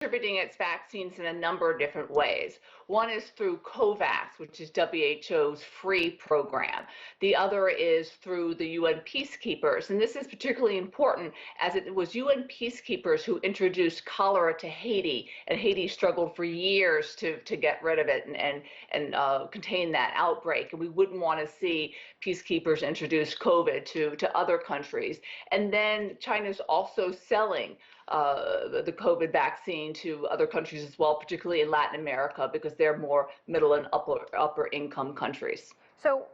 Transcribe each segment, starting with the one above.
distributing its vaccines in a number of different ways. One is through COVAX, which is WHO's free program. The other is through the UN peacekeepers. And this is particularly important as it was UN peacekeepers who introduced cholera to Haiti, and Haiti struggled for years to get rid of it and contain that outbreak. And we wouldn't want to see peacekeepers introduce COVID to other countries. And then China's also selling the COVID vaccine to other countries as well, particularly in Latin America, because they're more middle and upper income countries. So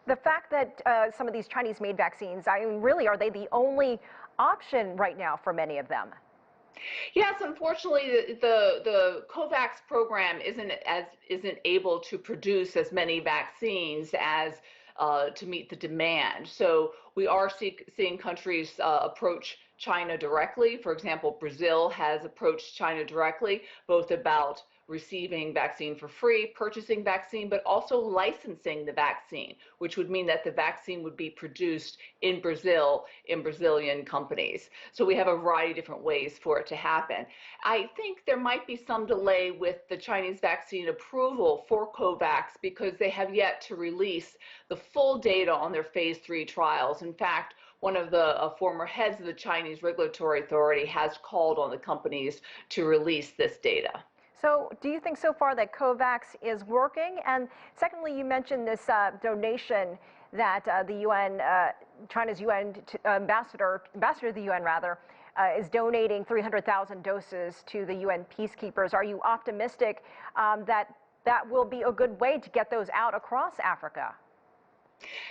the fact that some of these Chinese-made vaccines, I mean, really, are they the only option right now for many of them? Yes, unfortunately, the COVAX program isn't able to produce as many vaccines as to meet the demand. So we are seeing countries approach China directly. For example, Brazil has approached China directly, both about receiving vaccine for free, purchasing vaccine, but also licensing the vaccine, which would mean that the vaccine would be produced in Brazil in Brazilian companies. So we have a variety of different ways for it to happen. I think there might be some delay with the Chinese vaccine approval for COVAX because they have yet to release the full data on their phase 3 trials. In fact, one of the former heads of the Chinese regulatory authority has called on the companies to release this data. So do you think so far that COVAX is working? And secondly, you mentioned this donation that the UN, China's UN ambassador to the UN rather, is donating 300,000 doses to the UN peacekeepers. Are you optimistic that that will be a good way to get those out across Africa?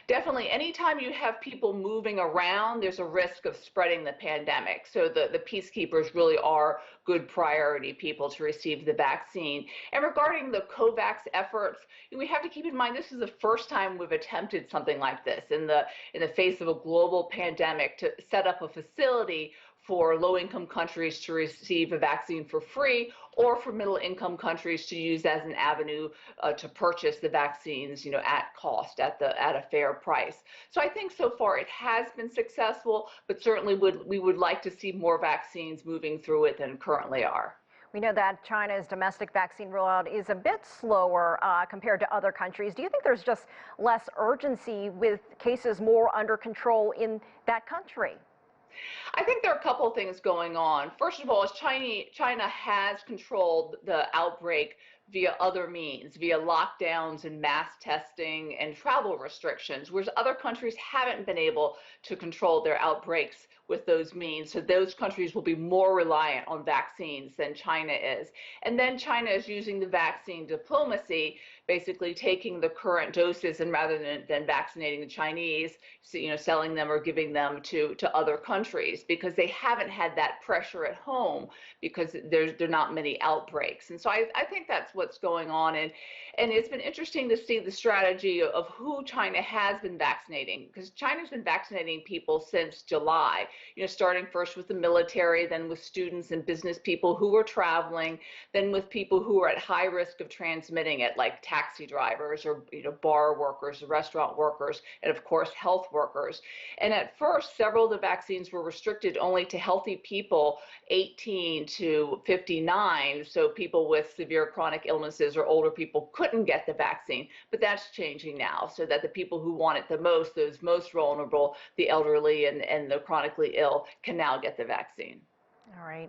Definitely, anytime you have people moving around, there's a risk of spreading the pandemic. So the peacekeepers really are good priority people to receive the vaccine. And regarding the COVAX efforts, we have to keep in mind this is the first time we've attempted something like this in the face of a global pandemic to set up a facility for low-income countries to receive a vaccine for free, or for middle-income countries to use as an avenue to purchase the vaccines, at cost, at a fair price. So I think so far it has been successful, but certainly we would like to see more vaccines moving through it than currently are. We know that China's domestic vaccine rollout is a bit slower compared to other countries. Do you think there's just less urgency with cases more under control in that country? I think there are a couple of things going on. First of all, China has controlled the outbreak via other means, via lockdowns and mass testing and travel restrictions, whereas other countries haven't been able to control their outbreaks with those means. So those countries will be more reliant on vaccines than China is. And then China is using the vaccine diplomacy, basically taking the current doses and rather than vaccinating the Chinese, selling them or giving them to other countries because they haven't had that pressure at home because there are not many outbreaks. And so I think that's what's going on. And it's been interesting to see the strategy of who China has been vaccinating, because China's been vaccinating people since July, starting first with the military, then with students and business people who were traveling, then with people who are at high risk of transmitting it, like taxi drivers or bar workers, restaurant workers, and of course health workers. And at first, several of the vaccines were restricted only to healthy people 18 to 59, so people with severe chronic illnesses or older people couldn't get the vaccine. But that's changing now, so that the people who want it the most, those most vulnerable, the elderly and the chronically ill, can now get the vaccine. All right.